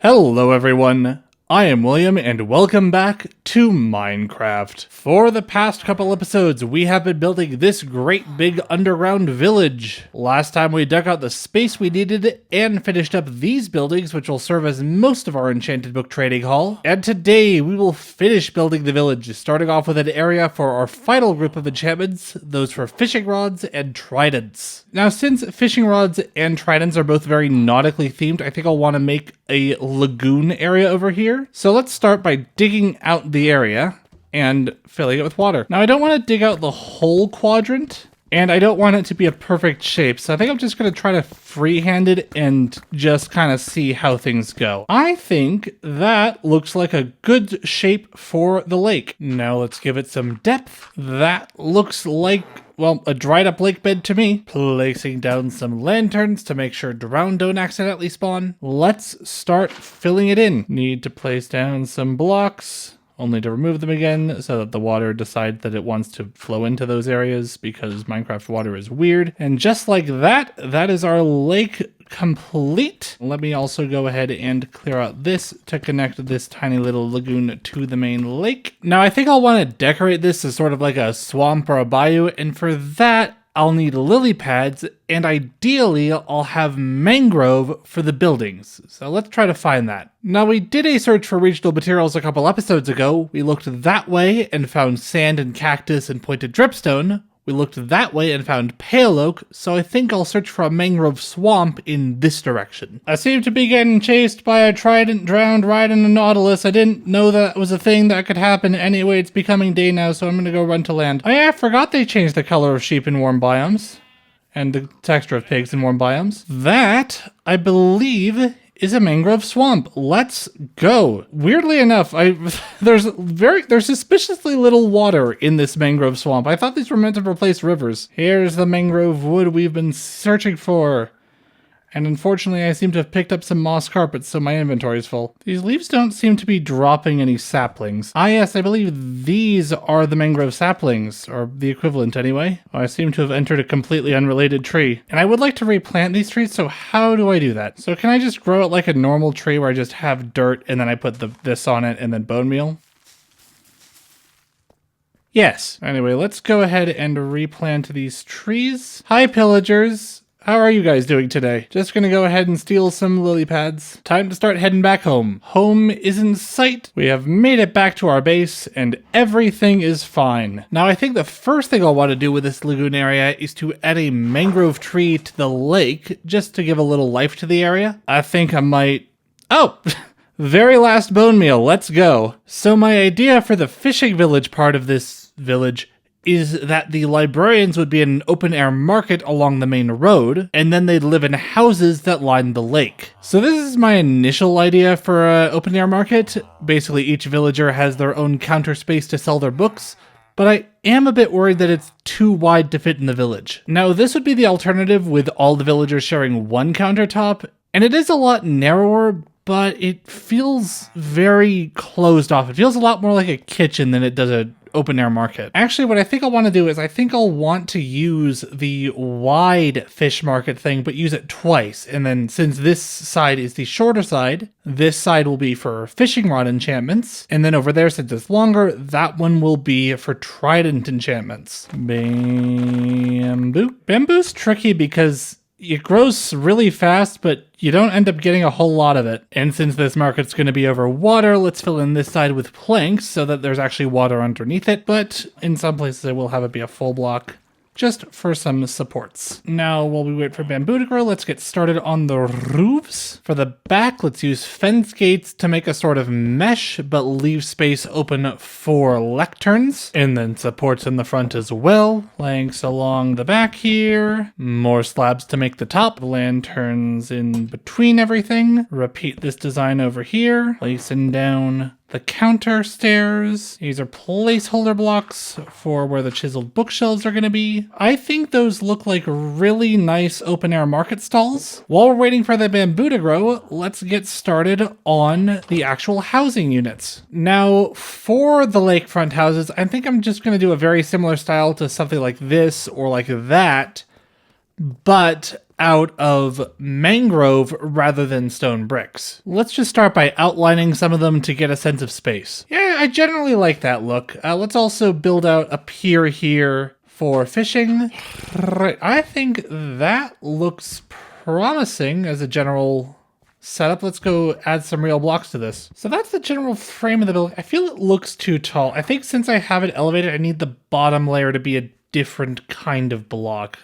Hello everyone, I am William and welcome back to Minecraft. For the past couple episodes, we have been building this great big underground village. Last time we dug out the space we needed and finished up these buildings, which will serve as most of our enchanted book trading hall. And today we will finish building the village, starting off with an area for our final group of enchantments, those for fishing rods and tridents. Now, since fishing rods and tridents are both very nautically themed, I think I'll want to make a lagoon area over here. So let's start by digging out the area and filling it with water. Now, I don't want to dig out the whole quadrant, and I don't want it to be a perfect shape, so I think I'm just going to try to freehand it and just kind of see how things go. I think that looks like a good shape for the lake. Now let's give it some depth. That looks like, well, a dried up lake bed to me. Placing down some lanterns to make sure drown don't accidentally spawn. Let's start filling it in. Need to place down some blocks, only to remove them again so that the water decides that it wants to flow into those areas because Minecraft water is weird. And just like that, that is our lake complete. Let me also go ahead and clear out this to connect this tiny little lagoon to the main lake. Now I think I'll want to decorate this as sort of like a swamp or a bayou, and for that I'll need lily pads, and ideally I'll have mangrove for the buildings. So let's try to find that. Now, we did a search for regional materials a couple episodes ago. We looked that way and found sand and cactus and pointed dripstone. We looked that way and found pale oak, so I think I'll search for a mangrove swamp in this direction. I seem to be getting chased by a trident drowned riding a nautilus. I didn't know that was a thing that could happen. Anyway, it's becoming day now, so I'm gonna go run to land. Oh yeah, I forgot they changed the color of sheep in warm biomes. And the texture of pigs in warm biomes. That, I believe, is a mangrove swamp. Let's go. Weirdly enough, there's suspiciously little water in this mangrove swamp. I thought these were meant to replace rivers. Here's the mangrove wood we've been searching for. And unfortunately, I seem to have picked up some moss carpets, so my inventory is full. These leaves don't seem to be dropping any saplings. Ah yes, I believe these are the mangrove saplings, or the equivalent anyway. I seem to have entered a completely unrelated tree. And I would like to replant these trees, so how do I do that? So can I just grow it like a normal tree where I just have dirt and then I put this on it and then bone meal? Yes. Anyway, let's go ahead and replant these trees. Hi, pillagers. How are you guys doing today? Just gonna go ahead and steal some lily pads. Time to start heading back home. Home is in sight. We have made it back to our base and everything is fine. Now I think the first thing I'll want to do with this lagoon area is to add a mangrove tree to the lake just to give a little life to the area. I think I might... Oh! Very last bone meal. Let's go. So my idea for the fishing village part of this village is that the librarians would be in an open-air market along the main road, and then they'd live in houses that line the lake. So this is my initial idea for an open-air market. Basically, each villager has their own counter space to sell their books, but I am a bit worried that it's too wide to fit in the village. Now, this would be the alternative with all the villagers sharing one countertop, and it is a lot narrower, but it feels very closed off. It feels a lot more like a kitchen than it does a open air market. Actually, what I think I'll want to do is I think I'll want to use the wide fish market thing, but use it twice. And then since this side is the shorter side, this side will be for fishing rod enchantments. And then over there, since it's longer, that one will be for trident enchantments. Bamboo. Bamboo's tricky because it grows really fast, but you don't end up getting a whole lot of it. And since this market's going to be over water, let's fill in this side with planks so that there's actually water underneath it. But in some places I will have it be a full block, just for some supports. Now, while we wait for bamboo to grow, let's get started on the roofs. For the back, let's use fence gates to make a sort of mesh, but leave space open for lecterns. And then supports in the front as well. Planks along the back here. More slabs to make the top. Lanterns in between everything. Repeat this design over here. Placing down the counter stairs. These are placeholder blocks for where the chiseled bookshelves are going to be. I think those look like really nice open air market stalls. While we're waiting for the bamboo to grow, let's get started on the actual housing units. Now, for the lakefront houses, I think I'm just going to do a very similar style to something like this or like that, but out of mangrove rather than stone bricks. Let's just start by outlining some of them to get a sense of space. Yeah, I generally like that look. Let's also build out a pier here for fishing. Right, I think that looks promising as a general setup. Let's go add some real blocks to this. So that's the general frame of the building. I feel it looks too tall. I think since I have it elevated, I need the bottom layer to be a different kind of block.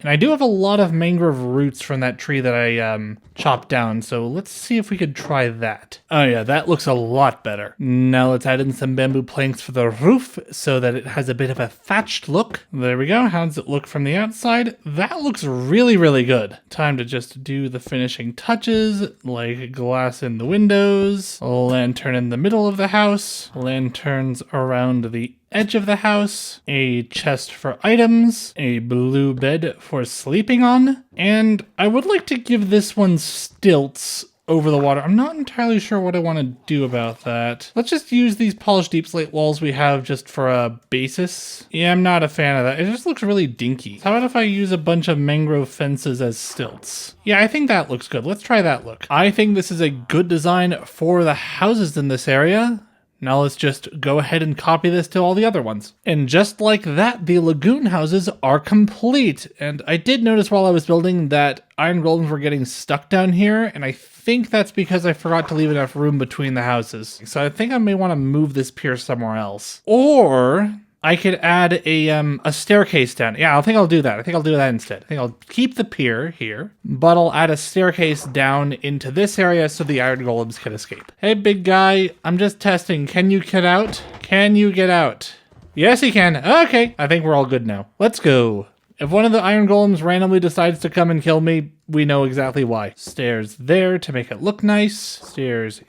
And I do have a lot of mangrove roots from that tree that I chopped down, so let's see if we could try that. Oh yeah, that looks a lot better. Now let's add in some bamboo planks for the roof so that it has a bit of a thatched look. There we go. How does it look from the outside? That looks really, really good. Time to just do the finishing touches, like glass in the windows, a lantern in the middle of the house, lanterns around the edge of the house, a chest for items, a blue bed for sleeping on, and I would like to give this one stilts over the water. I'm not entirely sure what I want to do about that. Let's just use these polished deep slate walls we have just for a basis. Yeah, I'm not a fan of that. It just looks really dinky. How about if I use a bunch of mangrove fences as stilts? Yeah, I think that looks good. Let's try that look. I think this is a good design for the houses in this area. Now let's just go ahead and copy this to all the other ones. And just like that, the lagoon houses are complete. And I did notice while I was building that iron golems were getting stuck down here, and I think that's because I forgot to leave enough room between the houses. So I think I may want to move this pier somewhere else. Or I could add a staircase down. Yeah, I think I'll do that. I think I'll do that instead. I think I'll keep the pier here, but I'll add a staircase down into this area so the iron golems can escape. Hey, big guy, I'm just testing. Can you get out? Can you get out? Yes, he can. Okay, I think we're all good now. Let's go. If one of the iron golems randomly decides to come and kill me, we know exactly why. Stairs there to make it look nice. Stairs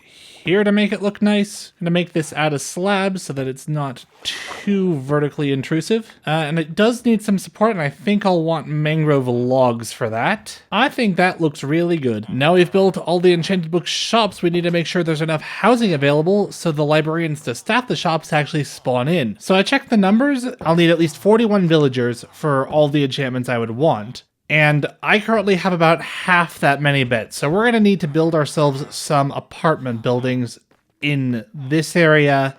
here to make it look nice. I'm gonna make this out of slabs so that it's not too vertically intrusive. And it does need some support, and I think I'll want mangrove logs for that. I think that looks really good. Now we've built all the enchanted book shops, we need to make sure there's enough housing available so the librarians to staff the shops actually spawn in. So I checked the numbers. I'll need at least 41 villagers for all the enchantments I would want. And I currently have about half that many beds. So we're going to need to build ourselves some apartment buildings in this area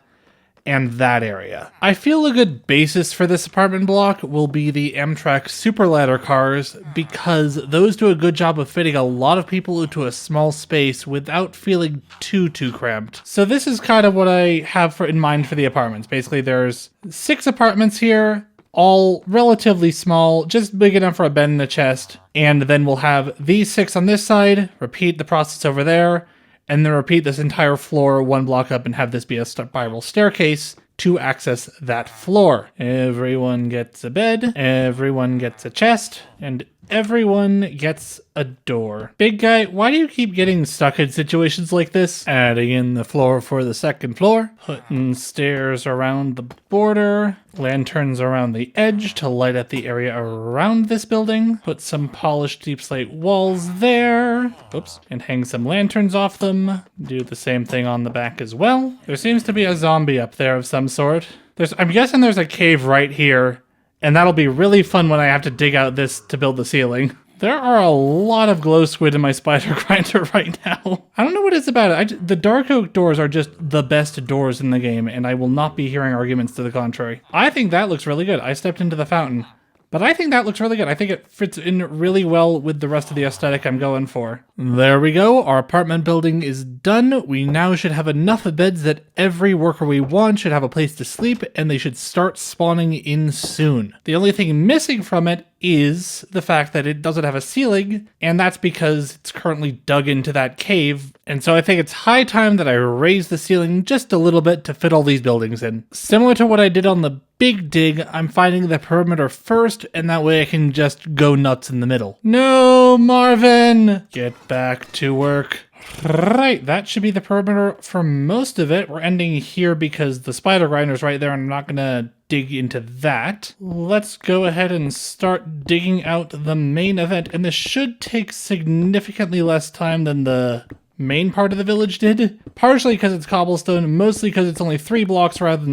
and that area. I feel a good basis for this apartment block will be the Amtrak super ladder cars, because those do a good job of fitting a lot of people into a small space without feeling too cramped. So this is kind of what I have in mind for the apartments. Basically, there's 6 apartments here, all relatively small, just big enough for a bed and a chest. And then we'll have these 6 on this side, repeat the process over there, and then repeat this entire floor 1 block up and have this be a spiral staircase to access that floor. Everyone gets a bed, everyone gets a chest, and everyone gets a door. Big guy, why do you keep getting stuck in situations like this? Adding in the floor for the second floor, putting stairs around the border, lanterns around the edge to light up the area around this building, put some polished deep slate walls there, oops, and hang some lanterns off them. Do the same thing on the back as well. There seems to be a zombie up there of some sort. I'm guessing there's a cave right here, and that'll be really fun when I have to dig out this to build the ceiling. There are a lot of glow squid in my spider grinder right now. I don't know what it's about. The dark oak doors are just the best doors in the game, and I will not be hearing arguments to the contrary. I think that looks really good. I stepped into the fountain, but I think that looks really good. I think it fits in really well with the rest of the aesthetic I'm going for. There we go. Our apartment building is done. We now should have enough beds that every worker we want should have a place to sleep, and they should start spawning in soon. The only thing missing from it is the fact that it doesn't have a ceiling, and that's because it's currently dug into that cave. And so I think it's high time that I raise the ceiling just a little bit to fit all these buildings in. Similar to what I did on the big dig, I'm finding the perimeter first, and that way I can just go nuts in the middle. No, Marvin! Get back to work. Right, that should be the perimeter for most of it. We're ending here because the spider grinder's right there, and I'm not gonna dig into that. Let's go ahead and start digging out the main event, and this should take significantly less time than the main part of the village did. Partially because it's cobblestone, mostly because it's only 4 blocks rather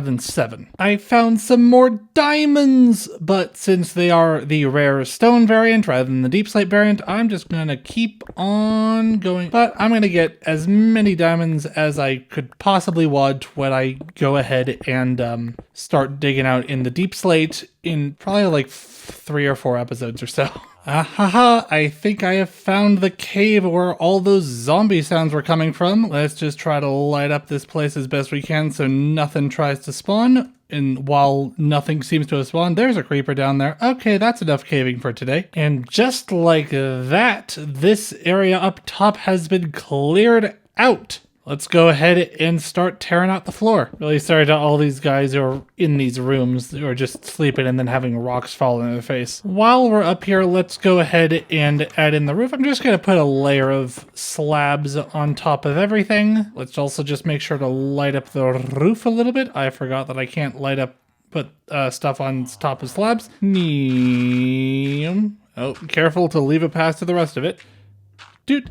than 7. I found some more diamonds, but since they are the rare stone variant rather than the deep slate variant, I'm just gonna keep on going. But I'm gonna get as many diamonds as I could possibly want when I go ahead and start digging out in the deep slate in probably like 3 or 4 episodes or so. Ahaha, I think I have found the cave where all those zombie sounds were coming from. Let's just try to light up this place as best we can so nothing tries to spawn. And while nothing seems to have spawned, there's a creeper down there. Okay, that's enough caving for today. And just like that, this area up top has been cleared out. Let's go ahead and start tearing out the floor. Really sorry to all these guys who are in these rooms who are just sleeping and then having rocks fall in their face. While we're up here, let's go ahead and add in the roof. I'm just going to put a layer of slabs on top of everything. Let's also just make sure to light up the roof a little bit. I forgot that I can't put stuff on top of slabs. Oh, careful to leave a pass to the rest of it. Dude.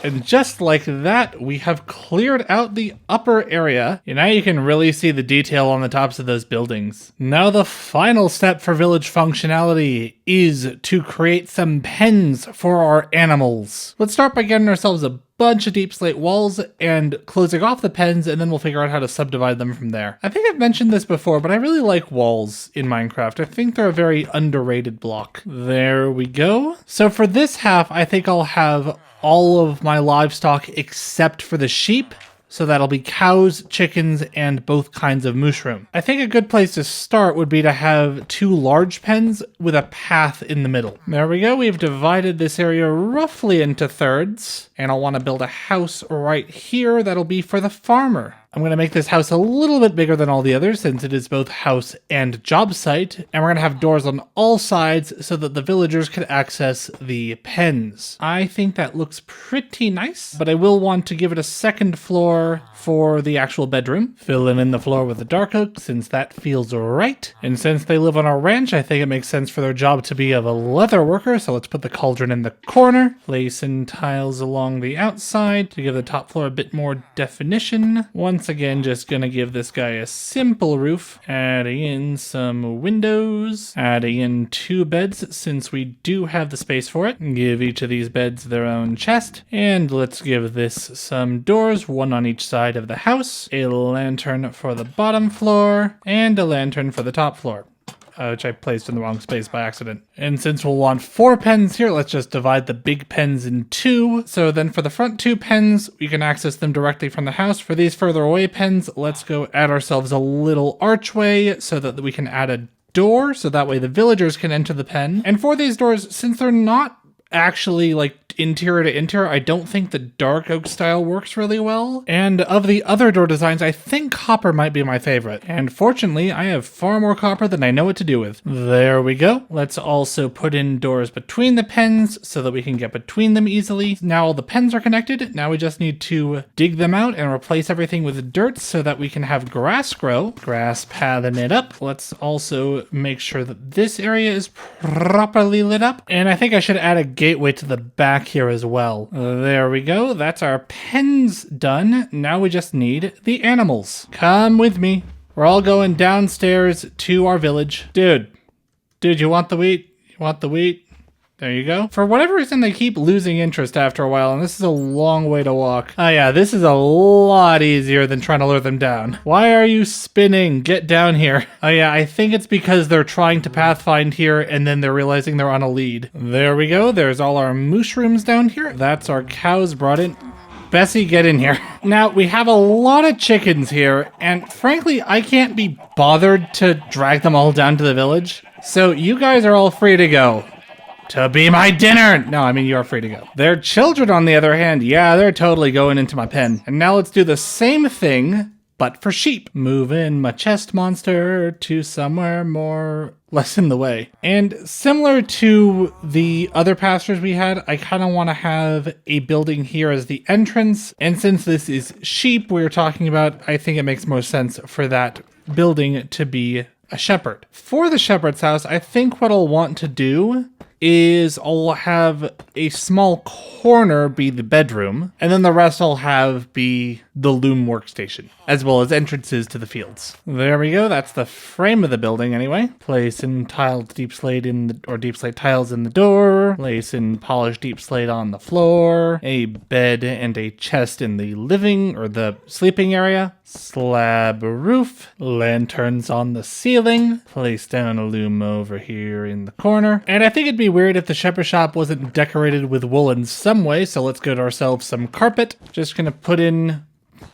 And just like that, we have cleared out the upper area. And now you can really see the detail on the tops of those buildings. Now the final step for village functionality is to create some pens for our animals. Let's start by getting ourselves a bunch of deep slate walls and closing off the pens, and then we'll figure out how to subdivide them from there. I think I've mentioned this before, but I really like walls in Minecraft. I think they're a very underrated block. There we go. So for this half, I think I'll have all of my livestock except for the sheep. So that'll be cows, chickens, and both kinds of mushroom. I think a good place to start would be to have 2 large pens with a path in the middle. There we go. We've divided this area roughly into thirds. And I'll want to build a house right here that'll be for the farmer. I'm going to make this house a little bit bigger than all the others since it is both house and job site. And we're going to have doors on all sides so that the villagers can access the pens. I think that looks pretty nice, but I will want to give it a second floor for the actual bedroom. Filling in the floor with the dark oak since that feels right. And since they live on a ranch, I think it makes sense for their job to be of a leather worker. So let's put the cauldron in the corner. Place in tiles along the outside to give the top floor a bit more definition. Once again, just gonna give this guy a simple roof, adding in some windows, adding in 2 beds since we do have the space for it. Give each of these beds their own chest, and let's give this some doors, 1 on each side of the house, a lantern for the bottom floor, and a lantern for the top floor. Which I placed in the wrong space by accident. And since we'll want 4 pens here, let's just divide the big pens in 2. So then for the front 2 pens, we can access them directly from the house. For these further away pens, let's go add ourselves a little archway so that we can add a door, so that way the villagers can enter the pen. And for these doors, since they're not actually like interior to interior, I don't think the dark oak style works really well. And of the other door designs, I think copper might be my favorite. And fortunately, I have far more copper than I know what to do with. There we go. Let's also put in doors between the pens so that we can get between them easily. Now all the pens are connected. Now we just need to dig them out and replace everything with dirt so that we can have grass grow. Grass pathing it up. Let's also make sure that this area is properly lit up. And I think I should add a gateway to the back here as well. There we go. That's our pens done. Now we just need the animals. Come with me. We're all going downstairs to our village. Dude, you want the wheat? You want the wheat? There you go. For whatever reason, they keep losing interest after a while, and this is a long way to walk. Oh yeah, this is a lot easier than trying to lure them down. Why are you spinning? Get down here. Oh yeah, I think it's because they're trying to pathfind here, and then they're realizing they're on a lead. There we go. There's all our mushrooms down here. That's our cows brought in. Bessie, get in here. Now, we have a lot of chickens here, and frankly, I can't be bothered to drag them all down to the village. So you guys are all free to go. To be my dinner! No, I mean, you're free to go. Their children, on the other hand, yeah, they're totally going into my pen. And now let's do the same thing, but for sheep. Move in my chest monster to somewhere less in the way. And similar to the other pastures we had, I kind of want to have a building here as the entrance. And since this is sheep we're talking about, I think it makes more sense for that building to be a shepherd. For the shepherd's house, I think what I'll want to do is I'll have a small corner be the bedroom, and then the rest I'll have be the loom workstation, as well as entrances to the fields. There we go. That's the frame of the building anyway. Place in tiled deep slate deep slate tiles in the door. Place in polished deep slate on the floor. A bed and a chest in the living or the sleeping area. Slab roof. Lanterns on the ceiling. Place down a loom over here in the corner. And I think it'd be weird if the shepherd shop wasn't decorated with wool in some way, so let's get ourselves some carpet. Just gonna put in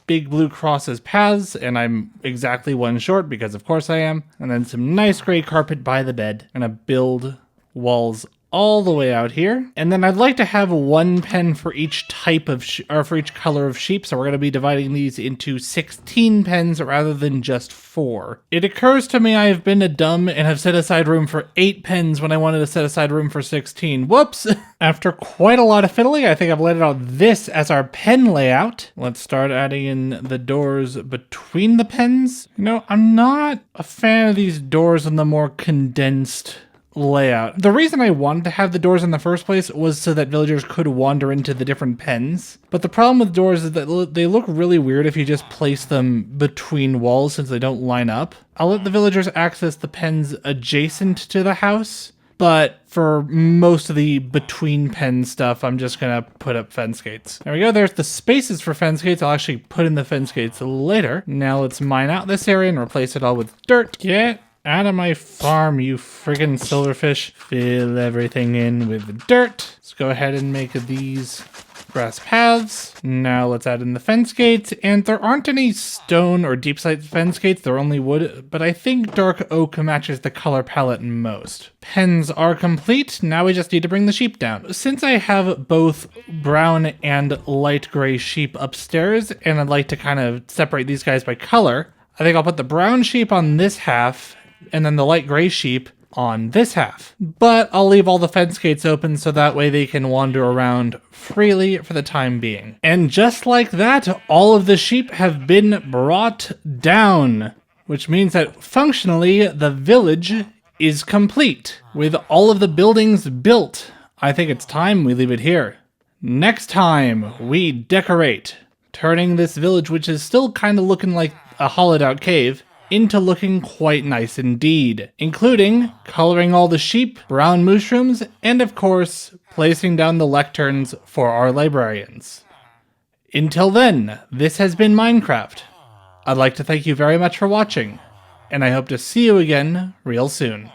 big blue crosses paths, and I'm exactly one short because of course I am. And then some nice gray carpet by the bed. I'm gonna build walls all the way out here. And then I'd like to have one pen for each type of for each color of sheep. So we're going to be dividing these into 16 pens rather than just 4. It occurs to me I have been a dumb and have set aside room for 8 pens when I wanted to set aside room for 16. Whoops! After quite a lot of fiddling, I think I've laid out this as our pen layout. Let's start adding in the doors between the pens. You know, I'm not a fan of these doors in the more condensed layout. The reason I wanted to have the doors in the first place was so that villagers could wander into the different pens. But the problem with doors is that they look really weird if you just place them between walls since they don't line up. I'll let the villagers access the pens adjacent to the house, but for most of the between pen stuff, I'm just gonna put up fence gates. There we go, there's the spaces for fence gates. I'll actually put in the fence gates later. Now let's mine out this area and replace it all with dirt. Get out of my farm, you friggin' silverfish. Fill everything in with dirt. Let's go ahead and make these grass paths. Now let's add in the fence gates. And there aren't any stone or deep slate fence gates, they're only wood, but I think dark oak matches the color palette most. Pens are complete. Now we just need to bring the sheep down. Since I have both brown and light gray sheep upstairs, and I'd like to kind of separate these guys by color, I think I'll put the brown sheep on this half and then the light gray sheep on this half. But I'll leave all the fence gates open so that way they can wander around freely for the time being. And just like that, all of the sheep have been brought down, which means that functionally the village is complete with all of the buildings built. I think it's time we leave it here. Next time we decorate, turning this village, which is still kind of looking like a hollowed out cave, into looking quite nice indeed, including coloring all the sheep, brown mushrooms, and of course, placing down the lecterns for our librarians. Until then, this has been Minecraft. I'd like to thank you very much for watching, and I hope to see you again real soon.